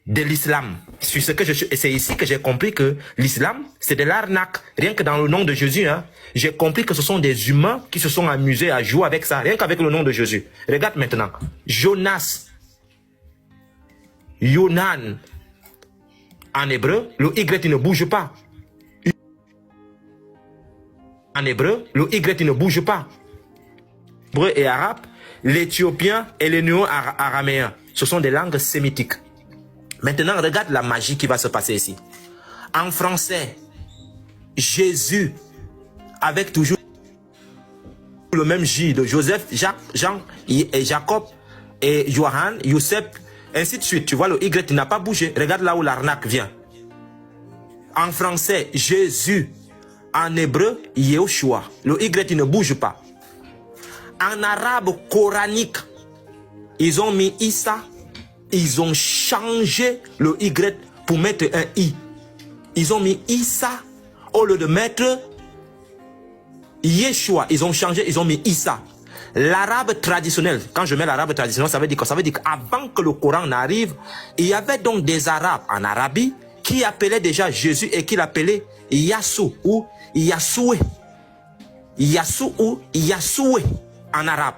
de l'islam. C'est ici que j'ai compris que l'islam, c'est de l'arnaque. Rien que dans le nom de Jésus, hein, j'ai compris que ce sont des humains qui se sont amusés à jouer avec ça, rien qu'avec le nom de Jésus. Regarde maintenant. Jonas, Yonan, en hébreu, le Y il ne bouge pas. En hébreu, le Y il ne bouge pas. Hébreu et arabe, l'éthiopien et le néo-araméen, ce sont des langues sémitiques. Maintenant, regarde la magie qui va se passer ici. En français, Jésus, avec toujours le même J de Joseph, Jacques, Jean, et Jacob, et Johann, Youssef, ainsi de suite. Tu vois, le Y n'a pas bougé. Regarde là où l'arnaque vient. En français, Jésus. En hébreu, Yehoshua. Le Y ne bouge pas. En arabe coranique, ils ont mis Issa. Ils ont changé le Y pour mettre un I. Ils ont mis Issa au lieu de mettre Yeshua. Ils ont changé, ils ont mis Issa. L'arabe traditionnel, quand je mets l'arabe traditionnel, ça veut dire quoi? Ça veut dire qu'avant que le Coran n'arrive, il y avait donc des arabes en Arabie qui appelaient déjà Jésus et qui l'appelaient Yassou ou Yassoué. Yassou ou Yassoué en arabe.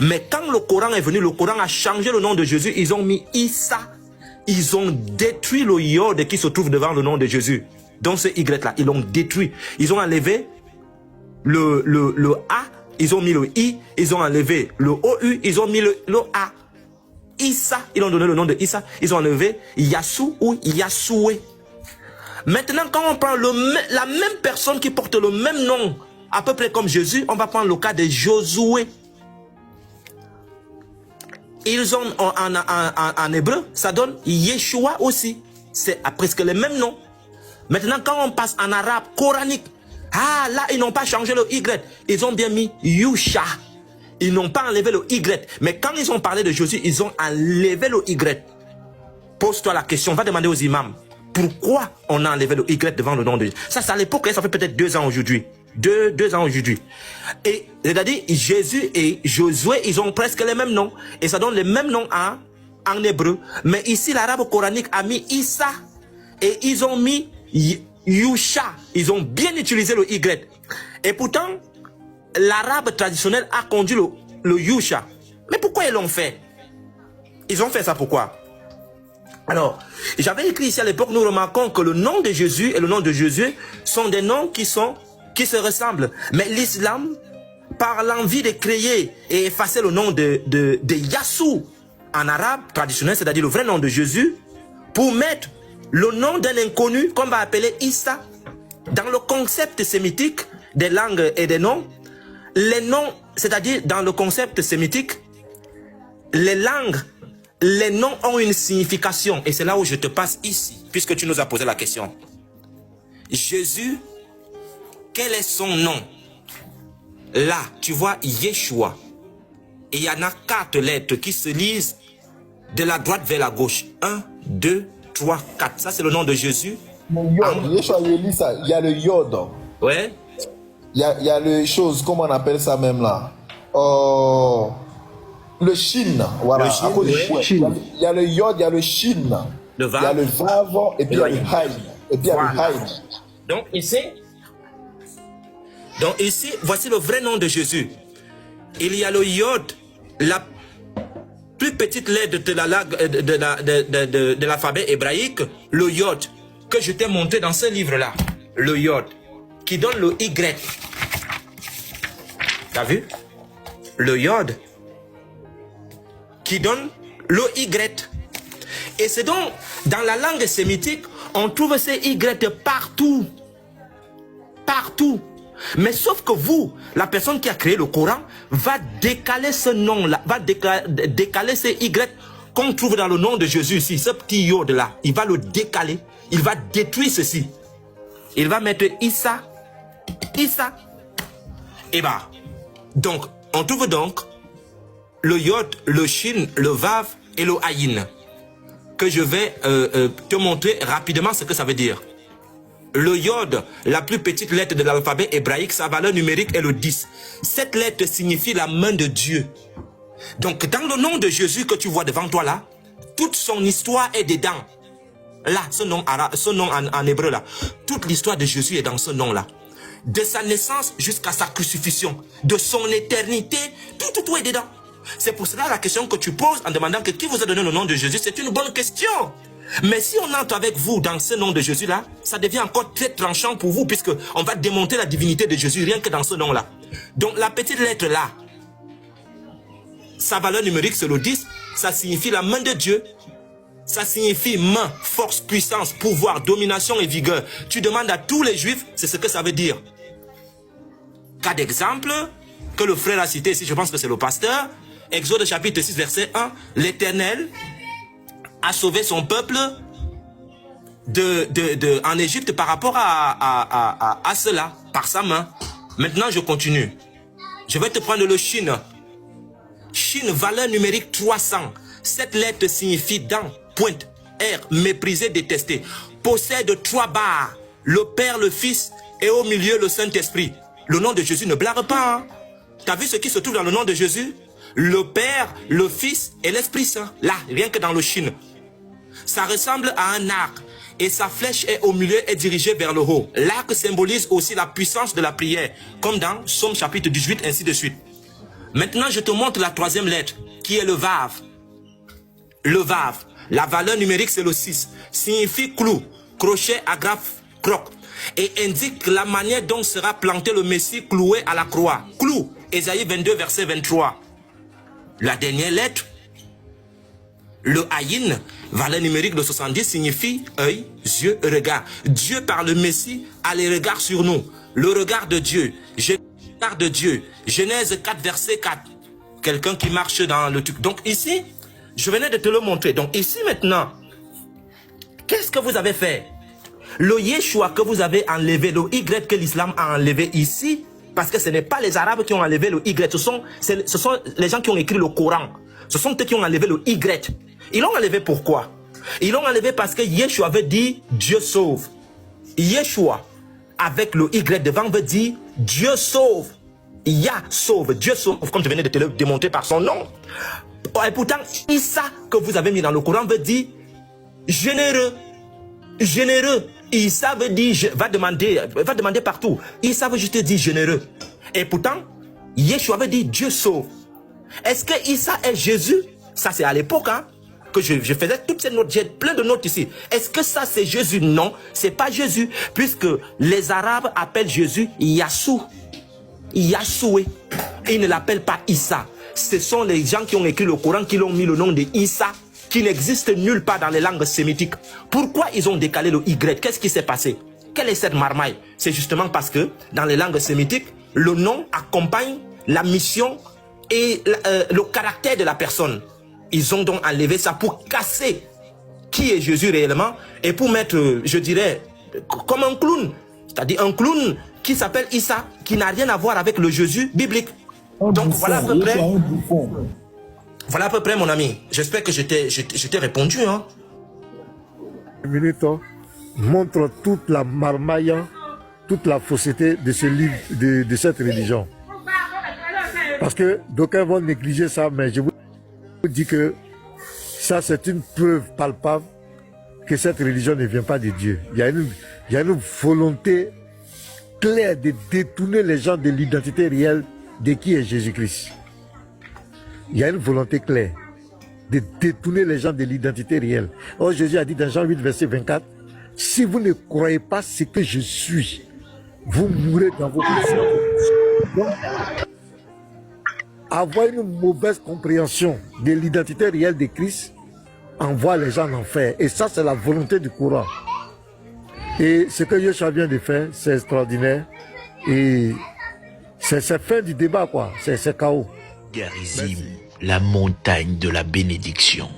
Mais quand le Coran est venu, le Coran a changé le nom de Jésus. Ils ont mis Issa. Ils ont détruit le yod qui se trouve devant le nom de Jésus. Donc ce Y-là, ils l'ont détruit. Ils ont enlevé le A. Ils ont mis le I. Ils ont enlevé le OU. Ils ont mis le A. Issa. Ils ont donné le nom de Issa. Ils ont enlevé Yassou ou Yassoué. Maintenant, quand on prend la même personne qui porte le même nom, à peu près comme Jésus, on va prendre le cas de Josué. Ils ont en hébreu, ça donne Yeshua aussi. C'est presque le même nom. Maintenant, quand on passe en arabe coranique, ah là, ils n'ont pas changé le Y. Ils ont bien mis Yusha. Ils n'ont pas enlevé le Y. Mais quand ils ont parlé de Jésus, ils ont enlevé le Y. Pose-toi la question, va demander aux imams. Pourquoi on a enlevé le Y devant le nom de Jésus? Ça, c'est à l'époque, ça fait peut-être 2 ans aujourd'hui. 2 ans aujourd'hui. Et regardez, Jésus et Josué, ils ont presque les mêmes noms. Et ça donne les mêmes noms en hébreu. Mais ici, l'arabe coranique a mis Issa. Et ils ont mis Yusha. Ils ont bien utilisé le Y. Et pourtant, l'arabe traditionnel a conduit le Yusha. Mais pourquoi ils l'ont fait? Ils ont fait ça pourquoi? Alors, j'avais écrit ici à l'époque, nous remarquons que le nom de Jésus et le nom de Jésus sont des noms qui se ressemblent. Mais l'islam, par l'envie de créer et effacer le nom de Yassou en arabe traditionnel, c'est-à-dire le vrai nom de Jésus, pour mettre le nom d'un inconnu qu'on va appeler Issa. Dans le concept sémitique des langues et des noms, les noms, c'est-à-dire dans le concept sémitique, les langues, les noms ont une signification. Et c'est là où je te passe ici, puisque tu nous as posé la question. Jésus, quel est son nom? Là, tu vois Yeshua. Et il y en a 4 lettres qui se lisent de la droite vers la gauche. 1, 2, 3, 4. Ça, c'est le nom de Jésus. Yeshua, il y a le yod. Ouais. Il y a les choses, comment on appelle ça même là? Le shin, voilà. Il y a le yod, il y a le shin. Le vav. Il y a le vav, et puis il y a le haïd. Et puis il y a le haïd. Donc ici, voici le vrai nom de Jésus. Il y a le yod, la plus petite lettre de l'alphabet hébraïque, le yod, que je t'ai montré dans ce livre-là. Le yod, qui donne le Y. T'as vu? Le yod, qui donne le Y. Et c'est donc, dans la langue sémitique, on trouve ces Y partout. Partout. Mais sauf que vous, la personne qui a créé le Coran, va décaler ce nom-là, va décaler ces Y qu'on trouve dans le nom de Jésus ici, ce petit yod-là. Il va le décaler, il va détruire ceci. Il va mettre Issa, Issa. Et bah, donc, on trouve donc le yod, le shin, le vav et le ayin. Que je vais te montrer rapidement ce que ça veut dire. Le yod, la plus petite lettre de l'alphabet hébraïque, sa valeur numérique est le 10. Cette lettre signifie la main de Dieu. Donc, dans le nom de Jésus que tu vois devant toi là, toute son histoire est dedans. Là, ce nom en hébreu là, toute l'histoire de Jésus est dans ce nom-là. De sa naissance jusqu'à sa crucifixion, de son éternité, tout est dedans. C'est pour cela la question que tu poses en demandant que qui vous a donné le nom de Jésus, c'est une bonne question. Mais si on entre avec vous dans ce nom de Jésus là, ça devient encore très tranchant pour vous, puisque on va démontrer la divinité de Jésus rien que dans ce nom là. Donc la petite lettre là, sa valeur numérique c'est le 10, ça signifie la main de Dieu. Ça signifie main, force, puissance, pouvoir, domination et vigueur. Tu demandes à tous les juifs, c'est ce que ça veut dire. Cas d'exemple que le frère a cité ici, je pense que c'est le pasteur. Exode chapitre 6 verset 1. L'Éternel a sauvé son peuple en Égypte par rapport à cela, par sa main. Maintenant je continue. Je vais te prendre le Chine. Chine, valeur numérique 300. Cette lettre signifie dans, pointe, R, méprisé, détesté. Possède 3 barres, le Père, le Fils et au milieu le Saint-Esprit. Le nom de Jésus ne blague pas. Hein? Tu as vu ce qui se trouve dans le nom de Jésus? Le Père, le Fils et l'Esprit Saint. Là, rien que dans le Chine. Ça ressemble à un arc et sa flèche est au milieu et dirigée vers le haut. L'arc symbolise aussi la puissance de la prière, comme dans Somme chapitre 18, ainsi de suite. Maintenant, je te montre la 3e lettre, qui est le Vav. Le Vav, la valeur numérique c'est le 6, signifie clou, crochet, agrafe, croc, et indique la manière dont sera planté le Messie cloué à la croix. Clou, Ésaïe 22 verset 23. La dernière lettre, le Aïn, valeur numérique de 70, signifie œil, yeux, regard. Dieu par le Messie a les regards sur nous. Le regard de Dieu, regard de Dieu. Genèse 4 verset 4. Quelqu'un qui marche dans le truc. Donc ici, je venais de te le montrer. Donc ici maintenant, qu'est-ce que vous avez fait? Le Yeshua que vous avez enlevé, le Y que l'islam a enlevé ici, parce que ce n'est pas les Arabes qui ont enlevé le Y, ce sont les gens qui ont écrit le Coran. Ce sont eux qui ont enlevé le Y. Ils l'ont enlevé pourquoi? Ils l'ont enlevé parce que Yeshua veut dire Dieu sauve. Yeshua, avec le Y devant, veut dire Dieu sauve. Yah sauve, Dieu sauve, comme je venais de te le démontrer par son nom. Et pourtant, Issa que vous avez mis dans le Coran veut dire généreux. Généreux. Issa veut dire, va demander partout. Issa veut juste dire généreux. Et pourtant, Yeshua veut dire Dieu sauve. Est-ce que Issa est Jésus? Ça c'est à l'époque hein, que je faisais toutes ces notes. J'ai plein de notes ici. Est-ce que ça c'est Jésus? Non, c'est pas Jésus. Puisque les Arabes appellent Jésus Yassou. Yahshua. Ils ne l'appellent pas Issa. Ce sont les gens qui ont écrit le Coran qui l'ont mis le nom de Issa, qui n'existe nulle part dans les langues sémitiques. Pourquoi ils ont décalé le Y? Qu'est-ce qui s'est passé? Quelle est cette marmaille? C'est justement parce que dans les langues sémitiques, le nom accompagne la mission et le caractère de la personne. Ils ont donc enlevé ça pour casser qui est Jésus réellement et pour mettre, je dirais, comme un clown. C'est-à-dire un clown qui s'appelle Issa, qui n'a rien à voir avec le Jésus biblique. Donc voilà à peu près. Voilà à peu près mon ami. J'espère que je t'ai répondu. Hein. Minuto montre toute la marmaille, toute la fausseté de ce livre, de cette religion. Parce que d'aucuns vont négliger ça, mais je vous dis que ça c'est une preuve palpable que cette religion ne vient pas de Dieu. Il y a une volonté claire de détourner les gens de l'identité réelle de qui est Jésus-Christ. Il y a une volonté claire de détourner les gens de l'identité réelle. Or, Jésus a dit dans Jean 8, verset 24, « Si vous ne croyez pas ce que je suis, vous mourrez dans vos péchés. » Donc, avoir une mauvaise compréhension de l'identité réelle de Christ envoie les gens en enfer. Et ça, c'est la volonté du Coran. Et ce que Yeshua vient de faire, c'est extraordinaire. Et c'est fin du débat, quoi. C'est chaos. Garizim, la montagne de la bénédiction.